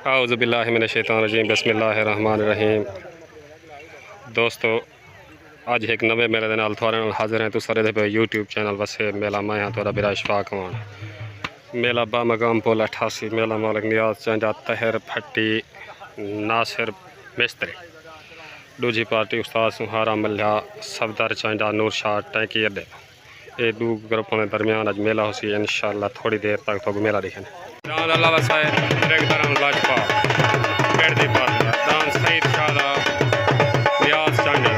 औज़ु बिल्लाहि मिनश शैतानिर रजीम बिस्मिल्लाहिर्रहमानिर्रहीम। दोस्तों अज एक नवे मेले दे नाल थोड़े नाल हाजिर हैं। तुसां दे पे यूट्यूब चैनल वसे मेला मैं हाँ थोड़ा बिरा इशफाक मान मेला बा मकाम पोल 88 मेला मालिक नियाज चांजा तहर भट्टी नासिर मिस्त्री दूजी पार्टी उस्ताद सुहारा मल्हा सफदर चांजा नूर शाह टैंकी अड्डे ये दो ग्रुपों के दरमियान अज मेला होसी। इंशाअल्लाह थोड़ी देर तक तो मेला दिखे अल्लाह वसाए लाजपा पेड़ दी पार्टी दान सईद शाह नियाज चांजा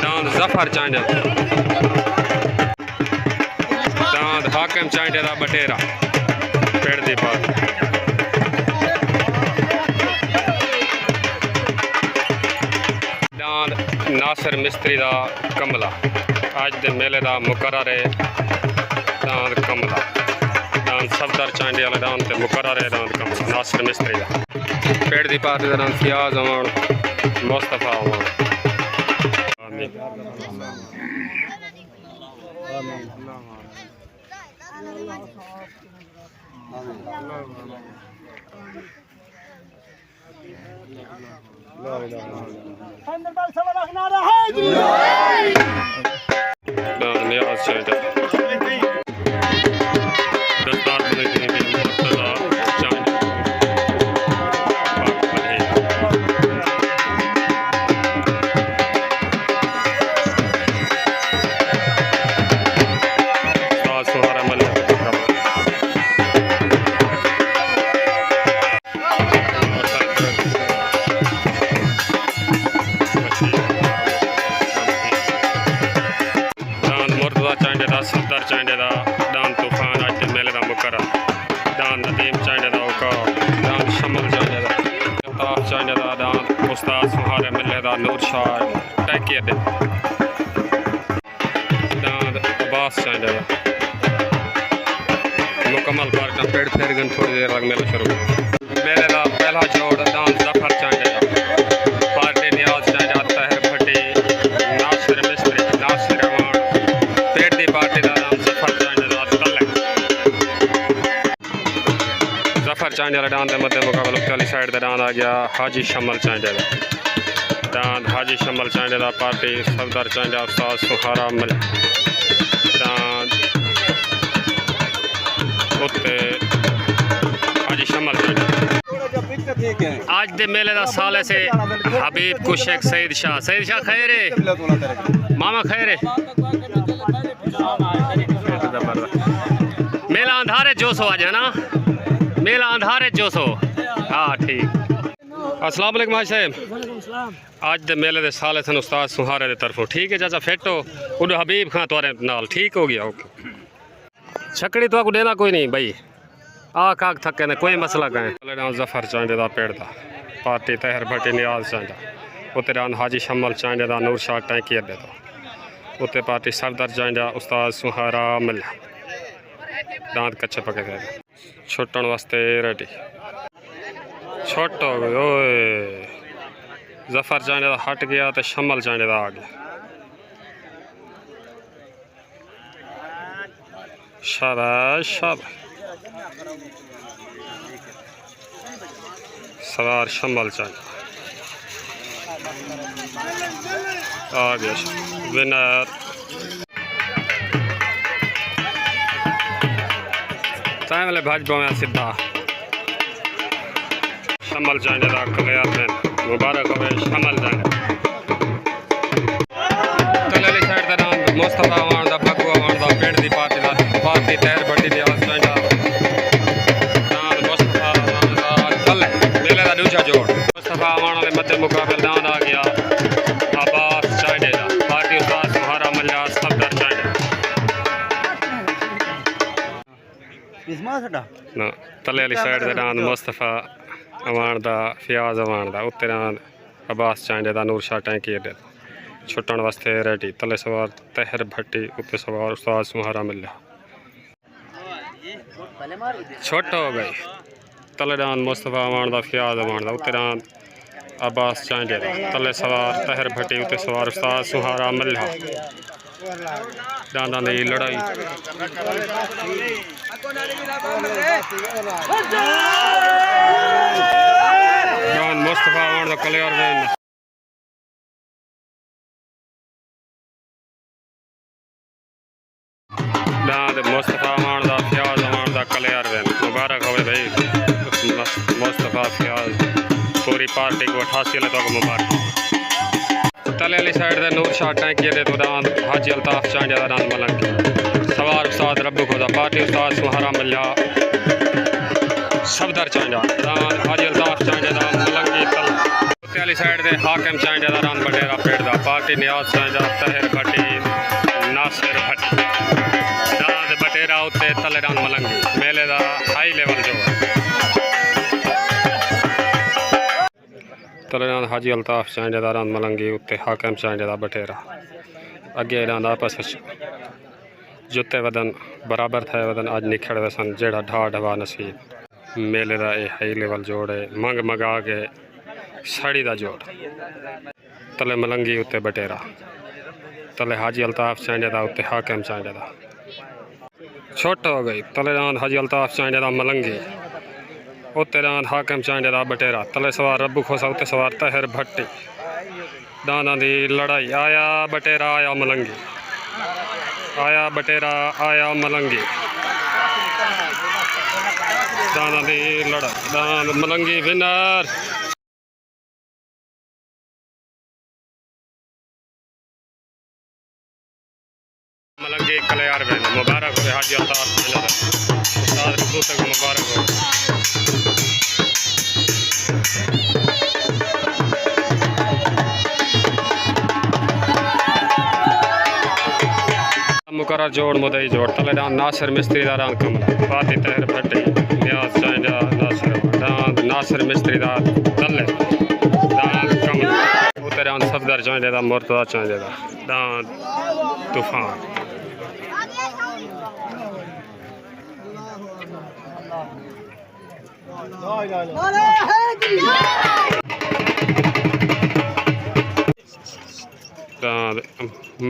दान जफर चांजा दान हाकिम चांजा दा बटेरा पेड़ दी पार्टी दान नासिर मिस्त्री दा कमला अज दे मेले दा मुकर्रर है दान कमला दान सफदर चांडे वाले दान ते मुकर्रर है दान कमला नासिर मिस्त्री दा पेड़ दी पार्टी दा दान फियाज अमान मुस्तफा अमान नियाज चांजा सफदर चांडे दा दान तूफान अज मेले दा मुकर्रर दान नदीम चांडे दा औकार दान शमल चांडे दा अल्ताफ चांडे दा दान उस्ताद सुहारे मिले दा नूर शाह टैंकी अड्डे दान अब्बास चांडे दा मुकम्मल पार्टी पेड़ फेरगन थोड़ी देर लग मेला शुरू मेले दा पहला जोड़ दान जफर चांडे दा पार्टी नियाज चांडा तहर भट्टी नासिर मिस्त्री नासिर अमान पेड़ दी पार्टी दा दान जफर चांडे दा तले जफर चांडे वाले दान दे मध्य मुकाबले वाली साइड दे दान आ गया हाजी शमल चांडे दा दान हाजी शमल चांडे दा पार्टी सफदर चांडा उस्ताद सुहारा मिल दान उत्ते हाजी शमल चांडे आज दे मेले दा साले से हबीब को शेख सईद शाह खैर है मामा खैर है मेला अंधारे जोशो आज है ना मेला अंधारे जोशो हाँ ठीक। अस्सलाम वालेकुम हाजी साहब आज दे मेले दे साले सन उस्ताद सुहारे दे तरफों ठीक है चाचा फेटो उड हबीब खां तुआरे नाल ठीक हो गया ओके छकड़ी तो देना कोई नहीं भाई आ काग थके ने कोई मसला कहें जफर चांडे दा पेड़ दा पार्टी तहर भट्टी नियाज चांडा उत्ते दान हाजी शमल चांडे दा नूर शाह टैंकी अड्डे दा उत्ते पार्टी सफदर चांडा उस्ताद सुहारा मिल दांत कच्चे पके थे छुट्टन वास्ते रेडी छुट्ट हो गई ओए जफर चांडे दा हट गया तो शमल चांडे दा आ गया शाबाश शाबाश सवार शमल चांडा आ गया विनर चाय वाले भाजपा में सीधा शमल चांडे दा क्लियर में मुबारक हो शमल चांडे कलेली साइड दा नाम मुस्तफा अमान दा बकू अमान दा पेड़ दी पार्टी तहर भट्टी दी आवाज चांडा दान मुस्तफा अमान दा तले मेले दा दूसरा जोड़ मुस्तफा अमान वाले मध्य मुकाबले दान आ गया अब्बास चांडे दा पार्टी उस्ताद सुहारा मल्ला सफदर चांडे ना तले वाली साइड दे दान मुस्तफा अमान दा फियाज अमान दा उत्ते दान अब्बास चांडे दा नूर शाह टैंकी अड्डे छुट्टन वास्ते रेडी तले सवार तहर भट्टी उत्ते सवार उस्ताद सुहारा मिले छोट हो गई तले दान मुस्तफा अमान दा फियाज अमान दा उत्ते दान अब्बास चांडे दा तले सवार तहर भट्टी उत्ते सवार उस्ताद सुहारा मिले दादा दी लड़ाई मुस्तफा आने का कलियर वेन मुस्तफा आने का फ्याज आने का कलियर वेन मुबारक हो भाई मुस्तफा फ्याज पूरी पार्टी को 88 ने तो मुबारक तले वाली साइड से नूर शाह टैंकी दे तो हाजी अल्ताफ चांजा रान मलंग सवार उस्ताद रब्बू खुदा पार्टी उस्ताद सुहारा मिल्या सफदर चांजा हाजी अल्ताफ चांजा मलंगी तल उत्ते वाली साइड से हाकिम चांजा रान बडेरा पेड़ दा पार्टी नियाज चांजा तहर भट्टी नासिर भट्टी दाद बटेरा उत्ते तले रान मलंगी मेले दा हाई लेवल जो तलेरान हाजी अल्ताफ चांजा रान मलंगी उत्ते हाकिम चांजा बटेरा अगे रान आपस जुत्ते वदन बराबर थे वदन अज निखड़े सन जेड़ा ढा ढवा नसीब मेले का यह हाई लेवल जोड़ है मंग मगा के साड़ी का जोड़ तले मलंगी उत्ते बटेरा तले हाजी अल्ताफ चांजा उत्ते हाकिम चांजा छोट हो गई तलेरान हाजी अल्ताफ चांजा मलंगी उत्ते रान हाकिम चांजा बटेरा तले सवार रब्बू खोसा उत्ते सवार तहर भट्टी दाना दी लड़ाई आया बटेरा आया मलंगी आया बटेरा आया मलंगी दाना दी लड़ाई दान मलंगी विनर मलंगी कलियार बहन मुबारक हो हाजी अल्ताफ उस्ताद रब्बू तक मुबारक हो मुकर्रर जोड़ मुदई जोड़ तले दान नासिर मिस्त्री दा रान कमला पाती तहर भट्टी नियाज चांजा नासिर दान नासिर मिस्त्री दा तले दान कमला उत्ते दान सफदर चांजा दा मुर्तजा चांजा दा दान तूफान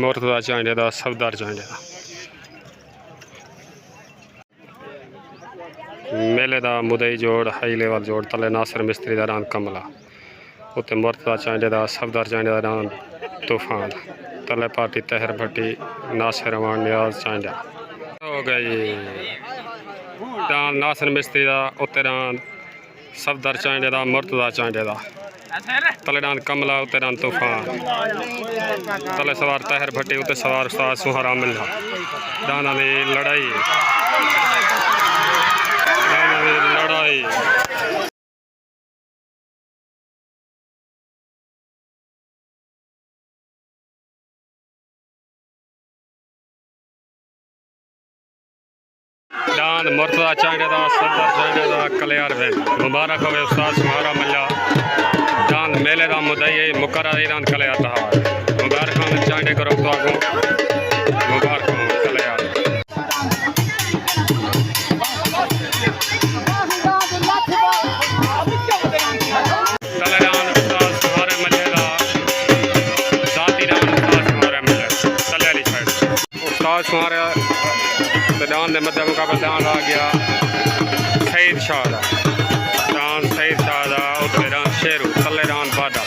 मुर्तजा चांजा दा सफदर चांजा मेले का मुदई जोड़ हाई लेवल जोड़ तले नासिर मिस्त्री दा रान कमला उत्ते मुर्तजा चांजा दा सफदर चांजा दा रान तूफान तले पार्टी तहर भट्टी नासिर अमान नियाज चांजा हो गई दान नासिर मिस्त्री दा उत्ते रान सफदर चांजा दा मुर्तजा चांजा दा तले दान कमला उत्ते दान तूफान तले सवार तहर भट्टी उत्ते सवार उस्ताद सुहारा मिल्या दाना दी लड़ाई दान मुर्तजा चांजा दा सफदर चांजा दा कलियार बहन मुबारक हो उस्ताद सुहारा मिल्या दान मेले का मुदई मुकर्रर ईरान कलियार रहा मुबारक हो चांजे करो तो आगो मुबारक हो कलियार सुहारा दान के मध्य मुकाबले दान आ गया सईद शाह का दान सईद शाह का उत्ते दान शेरू तले दान बादा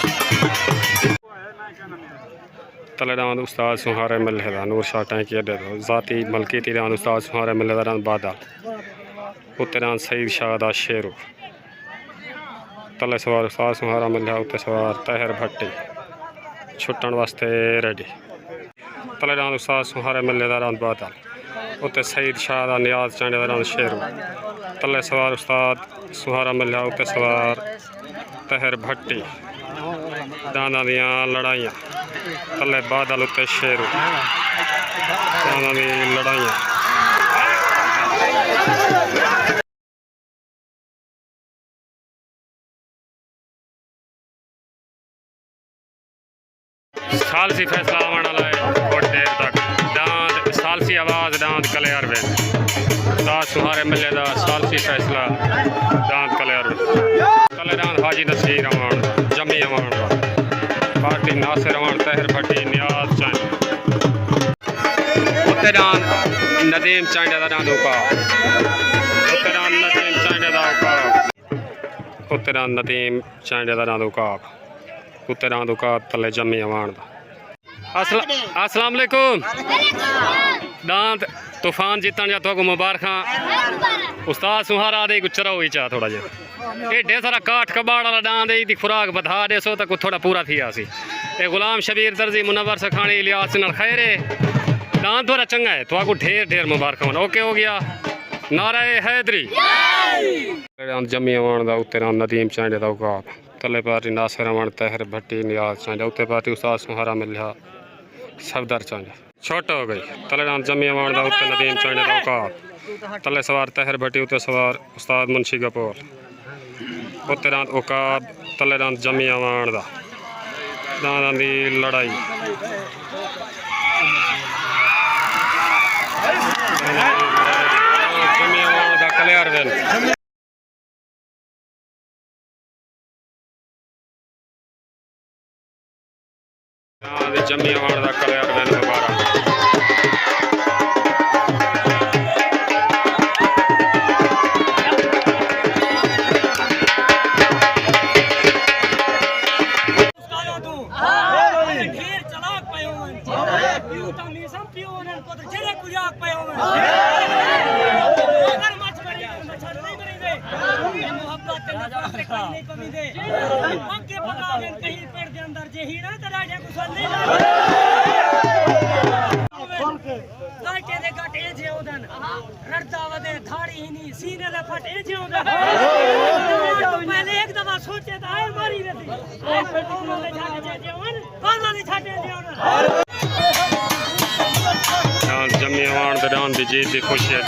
तले दान उस्ताद सुहारे मिले का नूर शाह टैंकी अड्डे तो जाती मलकीती दान उस्ताद सुहारे मिले का दान बादा उत्ते दान सईद शाह का शेरू तले सवार उस्ताद सुहारा मिले उत्ते सवार तहर भट्टी छुट्टन वास्ते रेडी तले दान उस्ताद सुहारे मिले का दान बादा उत्ते सईद शाह का नियाज चांजा का दान शेरू तले सवार उस्ताद सुहारा मिल्या उत्ते सवार तहर भट्टी दाना दियाँ लड़ाइयाँ तले बादल उत्ते शेरू दाना दी लड़ाइयाँ सालसी फैसला आने वाला है बहुत देर तक दांत सालसी आवाज़ दांत कलियार बहन उस्ताद सुहारे मिले दा सालसी फैसला दांत कलियार तले दांत हाजी नसीर अमान जमी अमान पार्टी नासिर अमान तहर भट्टी नियाज चांजा उत्ते डान नदीम चांडे दा डान उका उत्ते डान नदीम चांडे दा उका उत्ते डान नदीम चांडे दा डान उका उत्ते डान उका तले जमी अवान दा अस्सलाम वालेकुम दांत तूफान जीतन या तो मुबारक उस्ताद सुहारा दे गुचरा हुई चा थोड़ा जा एडे सारा काठ कबाड़ वाला डांद दी खुराक बधा देसो तक थोड़ा पूरा थी आसी ए गुलाम शबीर दर्जी मुनव्वर सखानी इलियास नाल खैरे दांत थोड़ा चंगा है तो आपको ढेर ढेर मुबारक ओके हो गया नारा हैदरी जमी अवान दा उत्ते नदीम चांडे दा उकाब तले पार्टी नासिर अमन तहर भट्टी नियाज चांडे उत्ते पार्टी उस्ताद सुहारा मिलिया सफदर चांडे छोटा हो गई तले जमी अवान दा उत्ते नदीम चांडे दा उकाब तले सवार तहर भट्टी उत्ते सवार उस्ताद मुंशी गपोर उत्ते उकाब तले जमी अवान दा दांदां दी लड़ाई जमी अवान दा कलियर वेल जमी अवान दा कलियर वेल मुबारक जमी अवान दौरान दी जीत दी खुशी है